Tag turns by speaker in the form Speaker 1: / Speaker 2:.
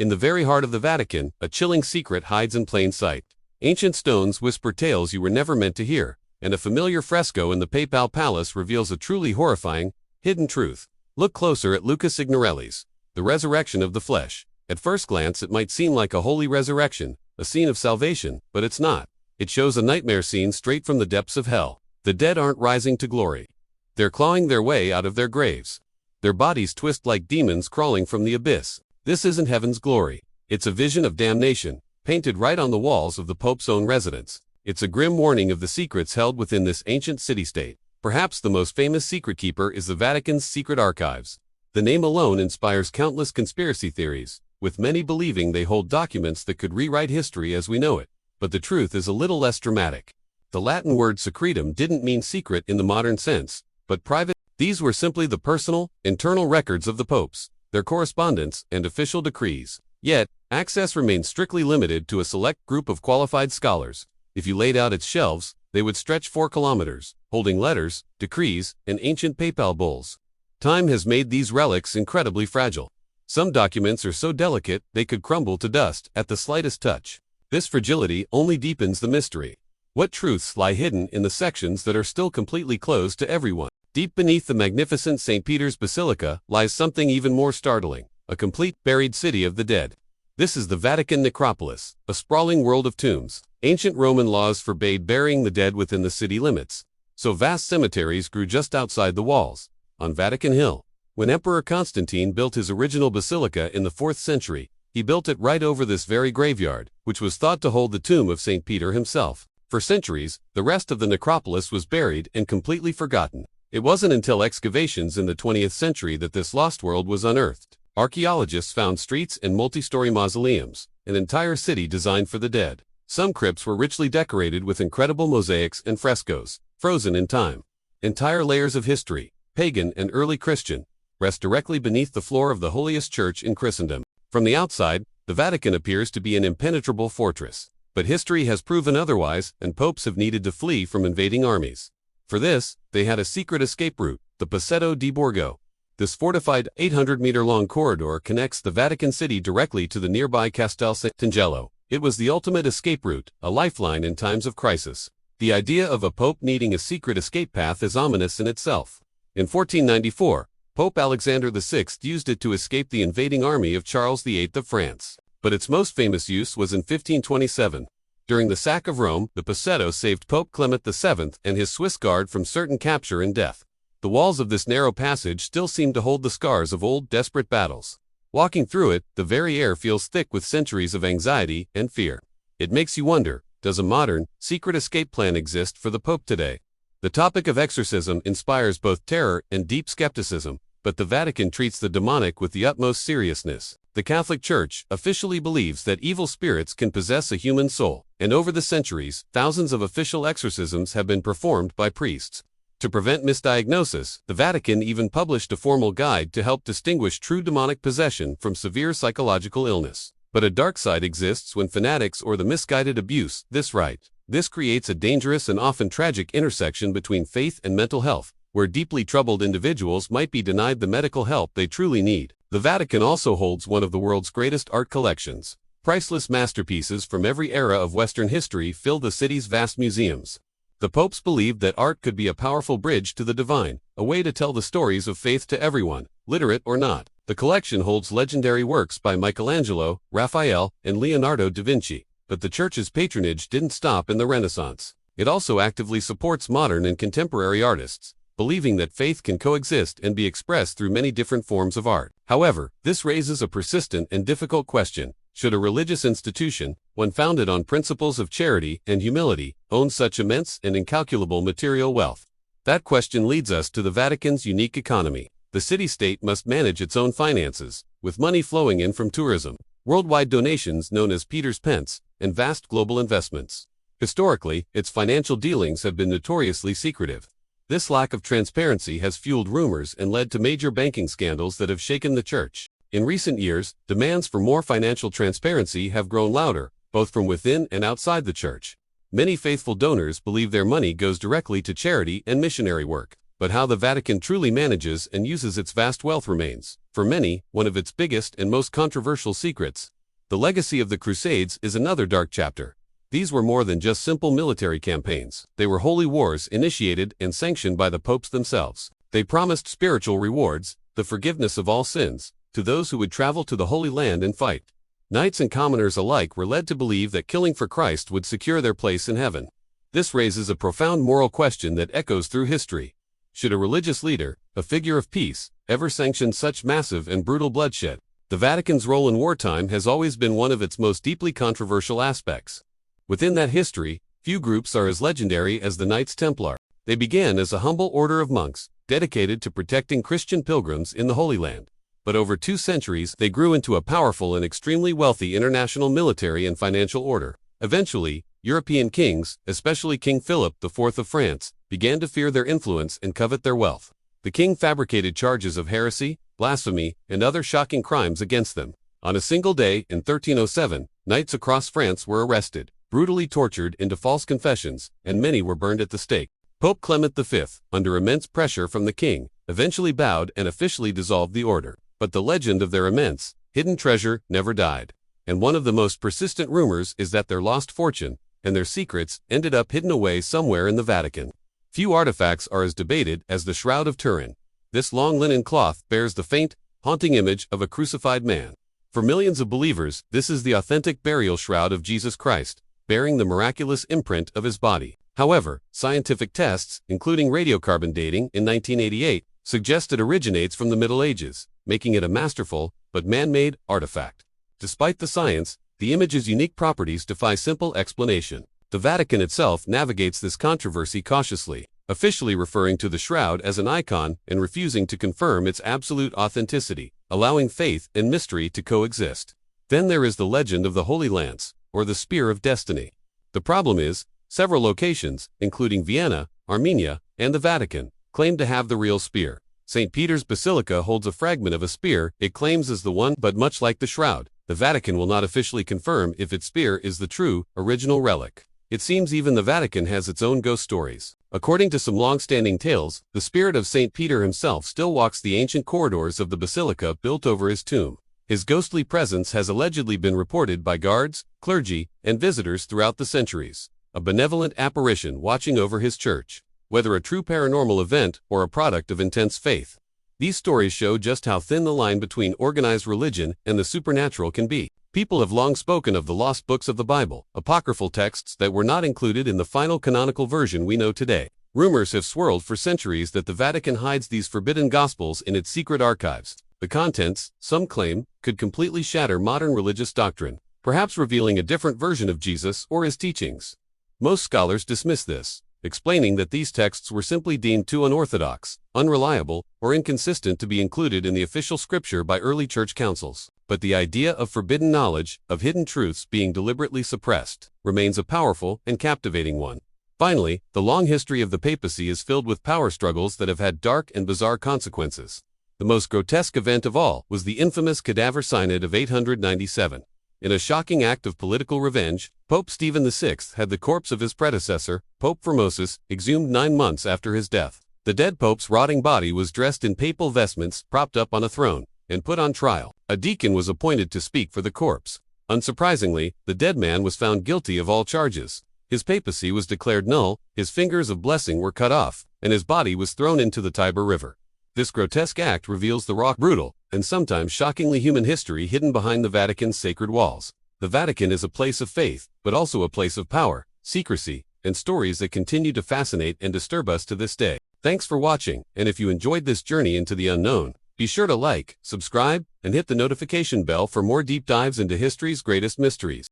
Speaker 1: In the very heart of the Vatican, a chilling secret hides in plain sight. Ancient stones whisper tales you were never meant to hear, and a familiar fresco in the Papal Palace reveals a truly horrifying, hidden truth. Look closer at Lucas Signorelli's The Resurrection of the Flesh. At first glance it might seem like a holy resurrection, a scene of salvation, but it's not. It shows a nightmare scene straight from the depths of hell. The dead aren't rising to glory. They're clawing their way out of their graves. Their bodies twist like demons crawling from the abyss. This isn't heaven's glory. It's a vision of damnation, painted right on the walls of the Pope's own residence. It's a grim warning of the secrets held within this ancient city-state. Perhaps the most famous secret keeper is the Vatican's secret archives. The name alone inspires countless conspiracy theories, with many believing they hold documents that could rewrite history as we know it. But the truth is a little less dramatic. The Latin word secretum didn't mean secret in the modern sense, but private. These were simply the personal, internal records of the popes, their correspondence, and official decrees. Yet, access remained strictly limited to a select group of qualified scholars. If you laid out its shelves, they would stretch 4 kilometers, holding letters, decrees, and ancient papal bulls. Time has made these relics incredibly fragile. Some documents are so delicate they could crumble to dust at the slightest touch. This fragility only deepens the mystery. What truths lie hidden in the sections that are still completely closed to everyone? Deep beneath the magnificent St. Peter's Basilica lies something even more startling, a complete buried city of the dead. This is the Vatican necropolis, a sprawling world of tombs. Ancient Roman laws forbade burying the dead within the city limits, so vast cemeteries grew just outside the walls, on Vatican Hill. When Emperor Constantine built his original basilica in the 4th century, he built it right over this very graveyard, which was thought to hold the tomb of St. Peter himself. For centuries, the rest of the necropolis was buried and completely forgotten. It wasn't until excavations in the 20th century that this lost world was unearthed. Archaeologists found streets and multi-story mausoleums, an entire city designed for the dead. Some crypts were richly decorated with incredible mosaics and frescoes, frozen in time. Entire layers of history, pagan and early Christian, rest directly beneath the floor of the holiest church in Christendom. From the outside, the Vatican appears to be an impenetrable fortress. But history has proven otherwise, and popes have needed to flee from invading armies. For this, they had a secret escape route, the Passetto di Borgo. This fortified 800-meter-long corridor connects the Vatican City directly to the nearby Castel Sant'Angelo. It was the ultimate escape route, a lifeline in times of crisis. The idea of a pope needing a secret escape path is ominous in itself. In 1494, Pope Alexander VI used it to escape the invading army of Charles VIII of France. But its most famous use was in 1527. During the sack of Rome, the Passetto saved Pope Clement VII and his Swiss guard from certain capture and death. The walls of this narrow passage still seem to hold the scars of old, desperate battles. Walking through it, the very air feels thick with centuries of anxiety and fear. It makes you wonder, does a modern, secret escape plan exist for the Pope today? The topic of exorcism inspires both terror and deep skepticism, but the Vatican treats the demonic with the utmost seriousness. The Catholic Church officially believes that evil spirits can possess a human soul, and over the centuries, thousands of official exorcisms have been performed by priests. To prevent misdiagnosis, the Vatican even published a formal guide to help distinguish true demonic possession from severe psychological illness. But a dark side exists when fanatics or the misguided abuse this right. This creates a dangerous and often tragic intersection between faith and mental health, where deeply troubled individuals might be denied the medical help they truly need. The Vatican also holds one of the world's greatest art collections. Priceless masterpieces from every era of Western history fill the city's vast museums. The popes believed that art could be a powerful bridge to the divine, a way to tell the stories of faith to everyone, literate or not. The collection holds legendary works by Michelangelo, Raphael, and Leonardo da Vinci. But the Church's patronage didn't stop in the Renaissance. It also actively supports modern and contemporary artists, believing that faith can coexist and be expressed through many different forms of art. However, this raises a persistent and difficult question. Should a religious institution, one founded on principles of charity and humility, own such immense and incalculable material wealth? That question leads us to the Vatican's unique economy. The city-state must manage its own finances, with money flowing in from tourism, worldwide donations known as Peter's Pence, and vast global investments. Historically, its financial dealings have been notoriously secretive. This lack of transparency has fueled rumors and led to major banking scandals that have shaken the Church. In recent years, demands for more financial transparency have grown louder, both from within and outside the Church. Many faithful donors believe their money goes directly to charity and missionary work. But how the Vatican truly manages and uses its vast wealth remains, for many, one of its biggest and most controversial secrets. The legacy of the Crusades is another dark chapter. These were more than just simple military campaigns. They were holy wars initiated and sanctioned by the popes themselves. They promised spiritual rewards, the forgiveness of all sins, to those who would travel to the Holy Land and fight. Knights and commoners alike were led to believe that killing for Christ would secure their place in heaven. This raises a profound moral question that echoes through history. Should a religious leader, a figure of peace, ever sanction such massive and brutal bloodshed? The Vatican's role in wartime has always been one of its most deeply controversial aspects. Within that history, few groups are as legendary as the Knights Templar. They began as a humble order of monks, dedicated to protecting Christian pilgrims in the Holy Land. But over 2 centuries, they grew into a powerful and extremely wealthy international military and financial order. Eventually, European kings, especially King Philip IV of France, began to fear their influence and covet their wealth. The king fabricated charges of heresy, blasphemy, and other shocking crimes against them. On a single day, in 1307, knights across France were arrested, brutally tortured into false confessions, and many were burned at the stake. Pope Clement V, under immense pressure from the king, eventually bowed and officially dissolved the order. But the legend of their immense, hidden treasure never died. And one of the most persistent rumors is that their lost fortune and their secrets ended up hidden away somewhere in the Vatican. Few artifacts are as debated as the Shroud of Turin. This long linen cloth bears the faint, haunting image of a crucified man. For millions of believers, this is the authentic burial shroud of Jesus Christ, bearing the miraculous imprint of his body. However, scientific tests, including radiocarbon dating in 1988, suggest it originates from the Middle Ages, making it a masterful, but man-made, artifact. Despite the science, the image's unique properties defy simple explanation. The Vatican itself navigates this controversy cautiously, officially referring to the shroud as an icon and refusing to confirm its absolute authenticity, allowing faith and mystery to coexist. Then there is the legend of the Holy Lance, or the Spear of Destiny. The problem is, several locations, including Vienna, Armenia, and the Vatican, claim to have the real spear. St. Peter's Basilica holds a fragment of a spear it claims is the one, but much like the shroud, the Vatican will not officially confirm if its spear is the true, original relic. It seems even the Vatican has its own ghost stories. According to some long-standing tales, the spirit of St. Peter himself still walks the ancient corridors of the basilica built over his tomb. His ghostly presence has allegedly been reported by guards, clergy, and visitors throughout the centuries. A benevolent apparition watching over his church, whether a true paranormal event or a product of intense faith. These stories show just how thin the line between organized religion and the supernatural can be. People have long spoken of the lost books of the Bible, apocryphal texts that were not included in the final canonical version we know today. Rumors have swirled for centuries that the Vatican hides these forbidden gospels in its secret archives. The contents, some claim, could completely shatter modern religious doctrine, perhaps revealing a different version of Jesus or his teachings. Most scholars dismiss this, explaining that these texts were simply deemed too unorthodox, unreliable, or inconsistent to be included in the official scripture by early church councils. But the idea of forbidden knowledge, of hidden truths being deliberately suppressed, remains a powerful and captivating one. Finally, the long history of the papacy is filled with power struggles that have had dark and bizarre consequences. The most grotesque event of all was the infamous Cadaver Synod of 897. In a shocking act of political revenge, Pope Stephen VI had the corpse of his predecessor, Pope Formosus, exhumed 9 months after his death. The dead pope's rotting body was dressed in papal vestments, propped up on a throne, and put on trial. A deacon was appointed to speak for the corpse. Unsurprisingly, the dead man was found guilty of all charges. His papacy was declared null, his fingers of blessing were cut off, and his body was thrown into the Tiber River. This grotesque act reveals the raw, brutal, and sometimes shockingly human history hidden behind the Vatican's sacred walls. The Vatican is a place of faith, but also a place of power, secrecy, and stories that continue to fascinate and disturb us to this day. Thanks for watching, and if you enjoyed this journey into the unknown, be sure to like, subscribe, and hit the notification bell for more deep dives into history's greatest mysteries.